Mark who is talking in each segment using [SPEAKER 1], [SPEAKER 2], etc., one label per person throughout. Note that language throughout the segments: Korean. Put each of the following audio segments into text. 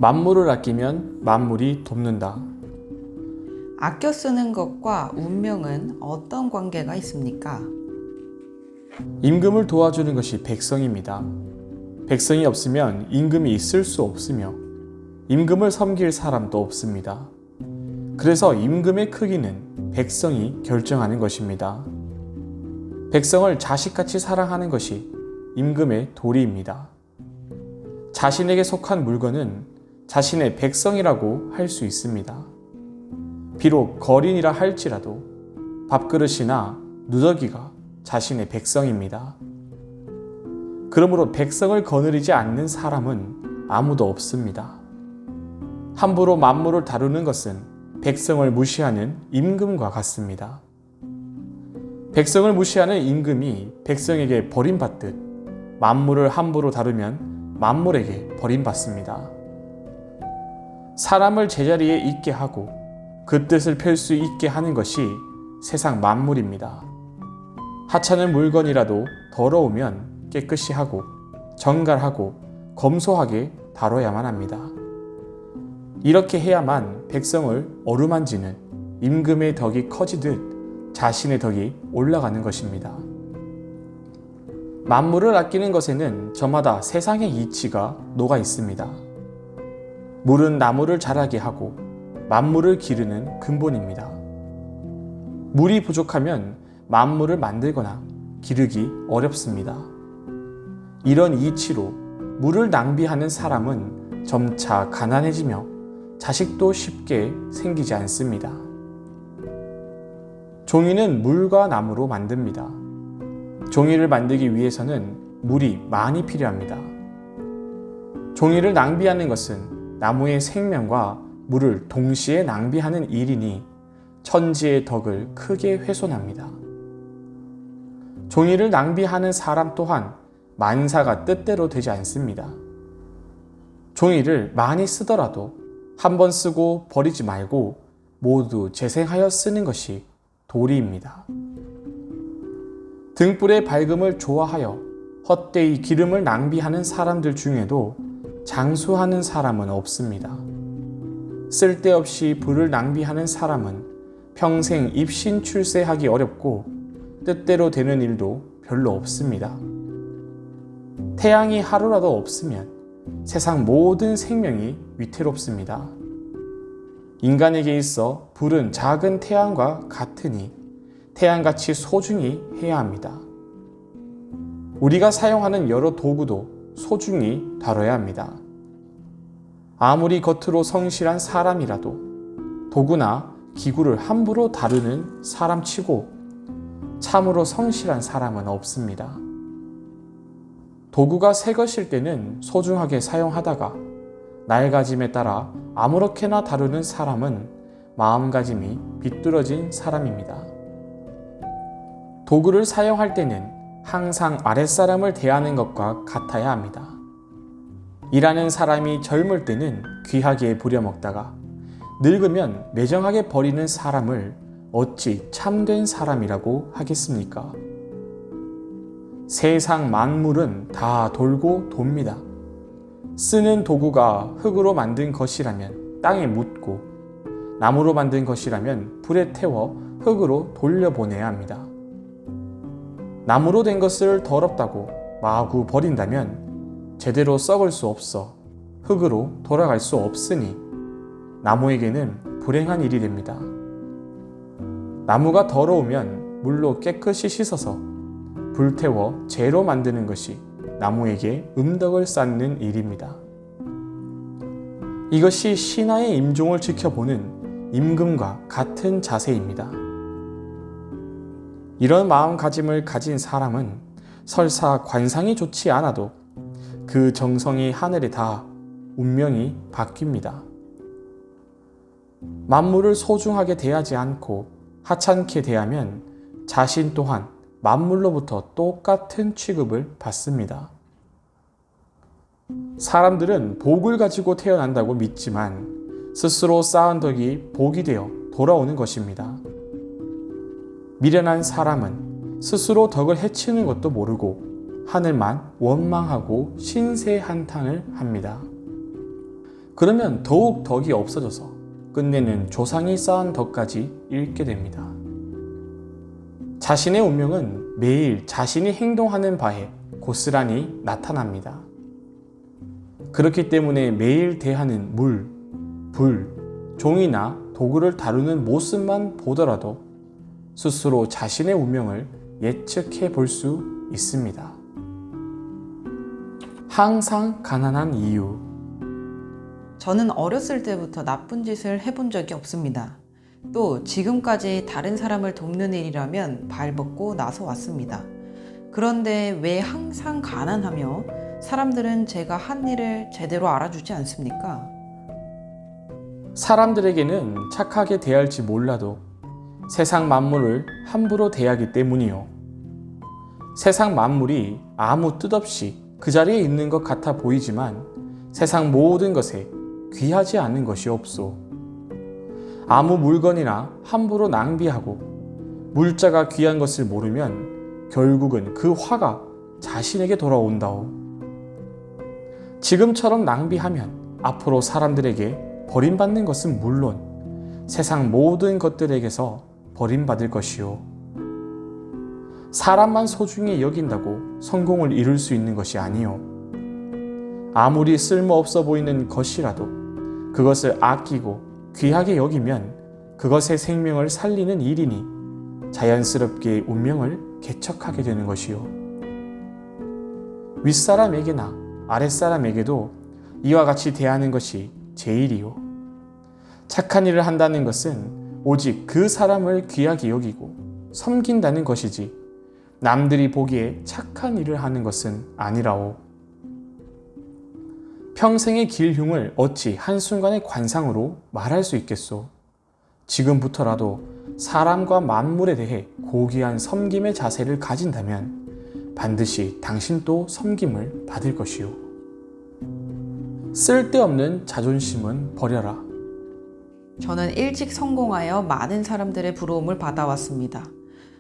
[SPEAKER 1] 만물을 아끼면 만물이 돕는다.
[SPEAKER 2] 아껴 쓰는 것과 운명은 어떤 관계가 있습니까?
[SPEAKER 1] 임금을 도와주는 것이 백성입니다. 백성이 없으면 임금이 있을 수 없으며 임금을 섬길 사람도 없습니다. 그래서 임금의 크기는 백성이 결정하는 것입니다. 백성을 자식같이 사랑하는 것이 임금의 도리입니다. 자신에게 속한 물건은 자신의 백성이라고 할 수 있습니다. 비록 거린이라 할지라도 밥그릇이나 누더기가 자신의 백성입니다. 그러므로 백성을 거느리지 않는 사람은 아무도 없습니다. 함부로 만물을 다루는 것은 백성을 무시하는 임금과 같습니다. 백성을 무시하는 임금이 백성에게 버림받듯 만물을 함부로 다루면 만물에게 버림받습니다. 사람을 제자리에 있게 하고 그 뜻을 펼 수 있게 하는 것이 세상 만물입니다. 하찮은 물건이라도 더러우면 깨끗이 하고 정갈하고 검소하게 다뤄야만 합니다. 이렇게 해야만 백성을 어루만지는 임금의 덕이 커지듯 자신의 덕이 올라가는 것입니다. 만물을 아끼는 것에는 저마다 세상의 이치가 녹아 있습니다. 물은 나무를 자라게 하고 만물을 기르는 근본입니다. 물이 부족하면 만물을 만들거나 기르기 어렵습니다. 이런 이치로 물을 낭비하는 사람은 점차 가난해지며 자식도 쉽게 생기지 않습니다. 종이는 물과 나무로 만듭니다. 종이를 만들기 위해서는 물이 많이 필요합니다. 종이를 낭비하는 것은 나무의 생명과 물을 동시에 낭비하는 일이니 천지의 덕을 크게 훼손합니다. 종이를 낭비하는 사람 또한 만사가 뜻대로 되지 않습니다. 종이를 많이 쓰더라도 한 번 쓰고 버리지 말고 모두 재생하여 쓰는 것이 도리입니다. 등불의 밝음을 좋아하여 헛되이 기름을 낭비하는 사람들 중에도 장수하는 사람은 없습니다. 쓸데없이 불을 낭비하는 사람은 평생 입신 출세하기 어렵고 뜻대로 되는 일도 별로 없습니다. 태양이 하루라도 없으면 세상 모든 생명이 위태롭습니다. 인간에게 있어 불은 작은 태양과 같으니 태양같이 소중히 해야 합니다. 우리가 사용하는 여러 도구도 소중히 다뤄야 합니다. 아무리 겉으로 성실한 사람이라도 도구나 기구를 함부로 다루는 사람치고 참으로 성실한 사람은 없습니다. 도구가 새 것일 때는 소중하게 사용하다가 낡아짐에 따라 아무렇게나 다루는 사람은 마음가짐이 비뚤어진 사람입니다. 도구를 사용할 때는 항상 아랫사람을 대하는 것과 같아야 합니다. 일하는 사람이 젊을 때는 귀하게 부려먹다가 늙으면 매정하게 버리는 사람을 어찌 참된 사람이라고 하겠습니까? 세상 만물은 다 돌고 돕니다. 쓰는 도구가 흙으로 만든 것이라면 땅에 묻고 나무로 만든 것이라면 불에 태워 흙으로 돌려보내야 합니다. 나무로 된 것을 더럽다고 마구 버린다면 제대로 썩을 수 없어 흙으로 돌아갈 수 없으니 나무에게는 불행한 일이 됩니다. 나무가 더러우면 물로 깨끗이 씻어서 불태워 재로 만드는 것이 나무에게 음덕을 쌓는 일입니다. 이것이 신하의 임종을 지켜보는 임금과 같은 자세입니다. 이런 마음가짐을 가진 사람은 설사 관상이 좋지 않아도 그 정성이 하늘에 닿아 운명이 바뀝니다. 만물을 소중하게 대하지 않고 하찮게 대하면 자신 또한 만물로부터 똑같은 취급을 받습니다. 사람들은 복을 가지고 태어난다고 믿지만 스스로 쌓은 덕이 복이 되어 돌아오는 것입니다. 미련한 사람은 스스로 덕을 해치는 것도 모르고 하늘만 원망하고 신세한탄을 합니다. 그러면 더욱 덕이 없어져서 끝내는 조상이 쌓은 덕까지 잃게 됩니다. 자신의 운명은 매일 자신이 행동하는 바에 고스란히 나타납니다. 그렇기 때문에 매일 대하는 물, 불, 종이나 도구를 다루는 모습만 보더라도 스스로 자신의 운명을 예측해 볼 수 있습니다. 항상 가난한 이유.
[SPEAKER 2] 저는 어렸을 때부터 나쁜 짓을 해본 적이 없습니다. 또 지금까지 다른 사람을 돕는 일이라면 발벗고 나서 왔습니다. 그런데 왜 항상 가난하며 사람들은 제가 한 일을 제대로 알아주지 않습니까?
[SPEAKER 1] 사람들에게는 착하게 대할지 몰라도 세상 만물을 함부로 대하기 때문이요. 세상 만물이 아무 뜻 없이 그 자리에 있는 것 같아 보이지만 세상 모든 것에 귀하지 않은 것이 없소. 아무 물건이나 함부로 낭비하고 물자가 귀한 것을 모르면 결국은 그 화가 자신에게 돌아온다오. 지금처럼 낭비하면 앞으로 사람들에게 버림받는 것은 물론 세상 모든 것들에게서 버림받을 것이요. 사람만 소중히 여긴다고 성공을 이룰 수 있는 것이 아니요. 아무리 쓸모없어 보이는 것이라도 그것을 아끼고 귀하게 여기면 그것의 생명을 살리는 일이니 자연스럽게 운명을 개척하게 되는 것이요. 윗사람에게나 아랫사람에게도 이와 같이 대하는 것이 제일이요. 착한 일을 한다는 것은 오직 그 사람을 귀하게 여기고 섬긴다는 것이지 남들이 보기에 착한 일을 하는 것은 아니라오. 평생의 길흉을 어찌 한순간의 관상으로 말할 수 있겠소. 지금부터라도 사람과 만물에 대해 고귀한 섬김의 자세를 가진다면 반드시 당신도 섬김을 받을 것이요. 쓸데없는 자존심은 버려라.
[SPEAKER 2] 저는 일찍 성공하여 많은 사람들의 부러움을 받아왔습니다.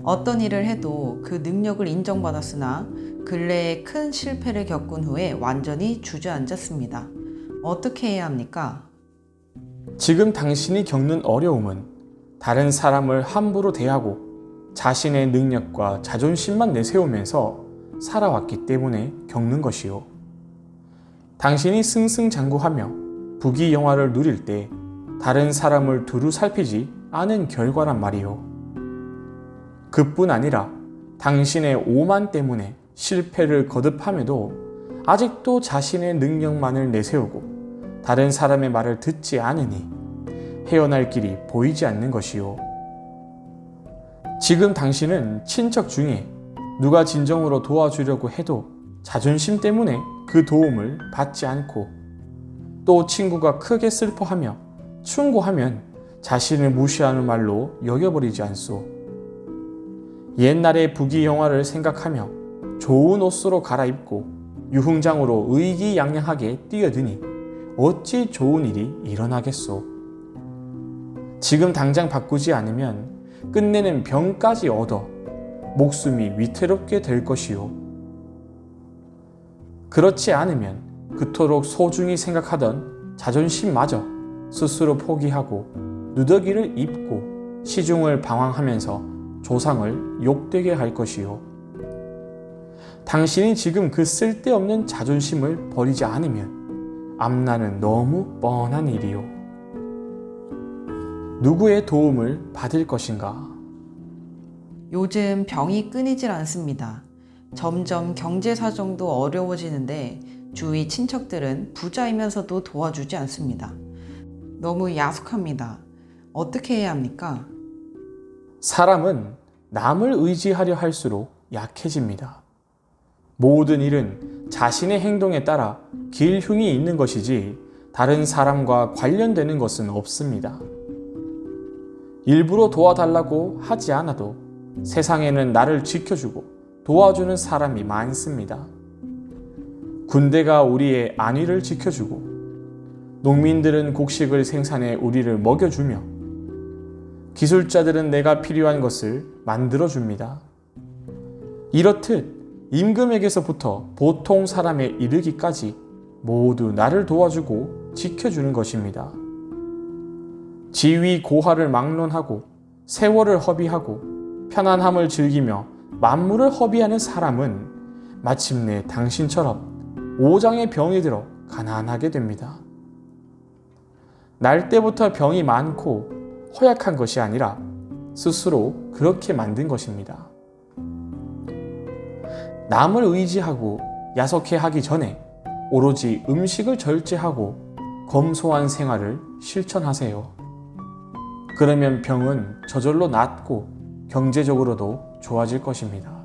[SPEAKER 2] 어떤 일을 해도 그 능력을 인정받았으나 근래에 큰 실패를 겪은 후에 완전히 주저앉았습니다. 어떻게 해야 합니까?
[SPEAKER 1] 지금 당신이 겪는 어려움은 다른 사람을 함부로 대하고 자신의 능력과 자존심만 내세우면서 살아왔기 때문에 겪는 것이요. 당신이 승승장구하며 부귀영화를 누릴 때 다른 사람을 두루 살피지 않은 결과란 말이요. 그뿐 아니라 당신의 오만 때문에 실패를 거듭함에도 아직도 자신의 능력만을 내세우고 다른 사람의 말을 듣지 않으니 헤어날 길이 보이지 않는 것이요. 지금 당신은 친척 중에 누가 진정으로 도와주려고 해도 자존심 때문에 그 도움을 받지 않고 또 친구가 크게 슬퍼하며 충고하면 자신을 무시하는 말로 여겨버리지 않소. 옛날의 부귀영화를 생각하며 좋은 옷으로 갈아입고 유흥장으로 의기양양하게 뛰어드니 어찌 좋은 일이 일어나겠소. 지금 당장 바꾸지 않으면 끝내는 병까지 얻어 목숨이 위태롭게 될 것이요. 그렇지 않으면 그토록 소중히 생각하던 자존심마저 스스로 포기하고 누더기를 입고 시중을 방황하면서 조상을 욕되게 할 것이요. 당신이 지금 그 쓸데없는 자존심을 버리지 않으면 앞날은 너무 뻔한 일이요. 누구의 도움을 받을 것인가?
[SPEAKER 2] 요즘 병이 끊이질 않습니다. 점점 경제 사정도 어려워지는데 주위 친척들은 부자이면서도 도와주지 않습니다. 너무 야속합니다. 어떻게 해야 합니까?
[SPEAKER 1] 사람은 남을 의지하려 할수록 약해집니다. 모든 일은 자신의 행동에 따라 길흉이 있는 것이지 다른 사람과 관련되는 것은 없습니다. 일부러 도와달라고 하지 않아도 세상에는 나를 지켜주고 도와주는 사람이 많습니다. 군대가 우리의 안위를 지켜주고 농민들은 곡식을 생산해 우리를 먹여주며 기술자들은 내가 필요한 것을 만들어줍니다. 이렇듯 임금에게서부터 보통 사람에 이르기까지 모두 나를 도와주고 지켜주는 것입니다. 지위 고하를 막론하고 세월을 허비하고 편안함을 즐기며 만물을 허비하는 사람은 마침내 당신처럼 오장의 병이 들어 가난하게 됩니다. 날 때부터 병이 많고 허약한 것이 아니라 스스로 그렇게 만든 것입니다. 남을 의지하고 야속해 하기 전에 오로지 음식을 절제하고 검소한 생활을 실천하세요. 그러면 병은 저절로 낫고 경제적으로도 좋아질 것입니다.